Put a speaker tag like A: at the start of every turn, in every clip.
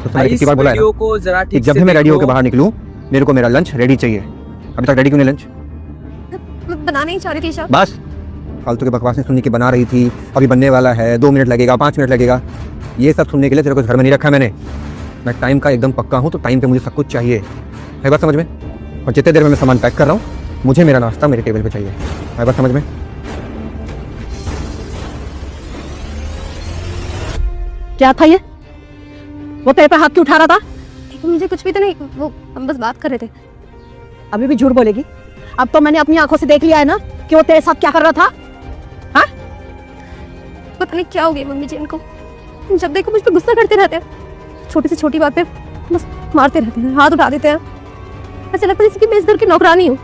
A: तो मैंने कितनी बार बोला है
B: वीडियो को जरा
A: कि
B: ठीक
A: जब
B: से
A: भी मैं रेडी
B: देखो।
A: होकर बाहर निकलूं मेरे को मेरा लंच रेडी चाहिए। अभी तक रेडी क्यों नहीं लंच?
C: मैं बनाना नहीं चाह रही थी ईशान।
A: बस फालतू के बकवासें सुनने की बना रही थी, अभी बनने वाला है, 2 मिनट लगेगा, 5 मिनट लगेगा, ये सब सुनने के लिए तेरे को घर में नहीं रखा मैंने। मैं टाइम का एकदम पक्का हूँ, तो टाइम पे मुझे सब कुछ चाहिए, है बात समझ में? और जितने देर में मैं सामान पैक कर रहा हूँ मुझे मेरा नाश्ता मेरे टेबल पे चाहिए, है बात समझ में?
D: क्या था ये? वो तेरे पे हाथ क्यों उठा रहा था?
C: मुझे कुछ भी तो नहीं, वो हम बस बात कर रहे थे।
D: अभी भी झूठ बोलेगी? अब तो मैंने अपनी आंखों से देख लिया है ना कि वो तेरे साथ क्या कर रहा था। हाँ?
C: पता नहीं क्या हो गया मम्मी जी इनको, जब देखो मुझ पे गुस्सा करते रहते हैं, छोटी से छोटी बात पे बस मारते रहते हैं, हाथ उठा देते हैं। ऐसा लगता है जैसे कि मैं इस घर की नौकरानी हूँ,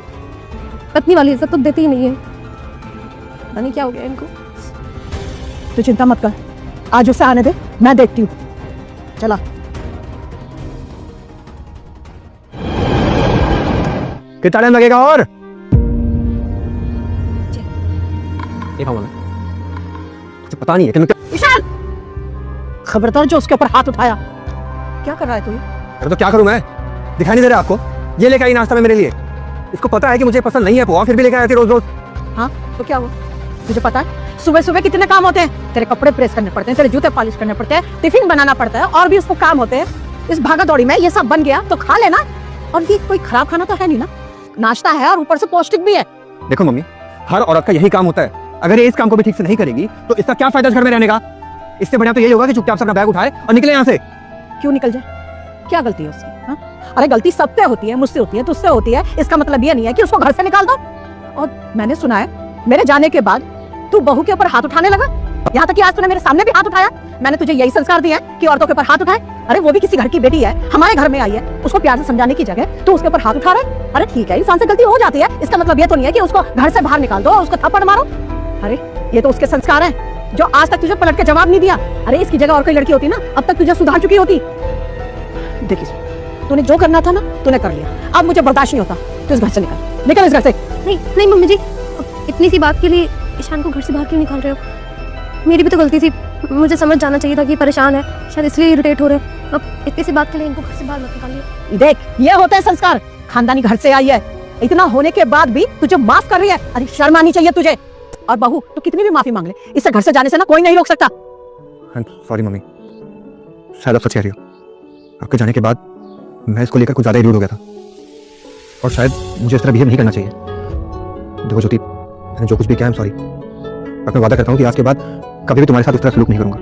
C: पत्नी वाली इज्जत तो देती ही नहीं है। पता नहीं क्या हो गया इनको।
D: तू चिंता मत कर, आज उसे आने दे, मैं देखती हूँ। चला।
A: कितना टाइम लगेगा? और ये पाऊंगा मैं, तुझे पता नहीं है कि मैं
D: ईशान, खबरदार जो उसके ऊपर हाथ उठाया। क्या कर रहा है तू ये?
A: अरे तो क्या करूं मैं? दिखाई नहीं दे रहा आपको? ये लेके आई नाश्ता में मेरे लिए, इसको पता है कि मुझे पसंद नहीं है पोहा, फिर भी लेके आती रोज रोज।
D: हाँ तो क्या हुआ? तुझे पता है सुबह सुबह कितने काम होते हैं? तेरे कपड़े प्रेस करने पड़ते हैं, तेरे जूते पॉलिश करने पड़ते हैं, टिफिन बनाना पड़ता है, और भी उसको काम होते हैं। इस भागा दौड़ी में ये सब बन गया तो खा लेना। और ये कोई खराब खाना तो है नहीं ना, नाश्ता है और ऊपर से पौष्टिक भी है।
A: देखो मम्मी, हर औरत का यही काम होता है, अगर ये इस काम को भी ठीक से नहीं करेगी तो इसका क्या फायदा घर में रहने का? इससे बढ़िया तो यही होगा कि चुपचाप से अपना बैग उठाए और निकले यहाँ से।
D: क्यों निकल जाए? क्या गलती है उसकी? हाँ? अरे गलती सबसे होती है, मुझसे होती है, तुझसे होती है, इसका मतलब ये नहीं है कि उसको घर से निकाल दो। और मैंने सुना है मेरे जाने के बाद तू बहू के ऊपर हाथ उठाने लगा, यहाँ तक कि आज तूने मेरे सामने भी हाथ उठाया। मैंने तुझे यही संस्कार दिया है कि औरतों के ऊपर हाथ उठाए? अरे वो भी किसी घर की बेटी है, हमारे घर में आई है, उसको प्यार से समझाने की जगह तू उसके ऊपर हाथ उठा रहा है। अरे ठीक है, इंसान से गलती हो जाती है, इसका मतलब ये तो नहीं है कि उसको घर से बाहर निकाल दो और उसको थप्पड़ मारो। अरे ये तो उसके संस्कार हैं जो आज तक तुझे पलट के जवाब नहीं दिया। अरे इसकी जगह और कोई लड़की होती ना, अब तक तुझे सुधार चुकी होती। देखिए तूने जो करना था ना तूने कर लिया, अब मुझे बर्दाश्त नहीं होता। तू इस घर से निकल, निकल इस घर से।
C: नहीं नहीं मम्मी जी, इतनी सी बात के लिए ईशान को घर से बाहर क्यों निकाल रहे हो? मेरी भी तो गलती थी, मुझे समझ जाना चाहिए था कि परेशान है, शायद इसलिए इरिटेट हो रहे हैं। अब इतनी सी बात के लिए इनको घर से बाहर मत निकालिए।
D: देख ये होता है संस्कार, खानदानी घर से आई है, इतना होने के बाद भी तुझे माफ कर रही है। अरे शर्म आनी चाहिए तुझे। और बहू तो कितनी भी माफी मांग ले, इससे घर से जाने से ना कोई नहीं रोक सकता।
A: सॉरी मम्मी, शायद आप सच कह रही हो। आपके जाने के बाद मैं इसको लेकर कुछ ज्यादा ही रूड हो गया था, और शायद मुझे इस तरह बिहेव नहीं करना चाहिए। देखो ज्योति, मैंने जो कुछ भी किया है, सॉरी। अब मैं वादा करता हूँ कि आज के बाद कभी भी तुम्हारे साथ इस तरह सलूक नहीं करूंगा।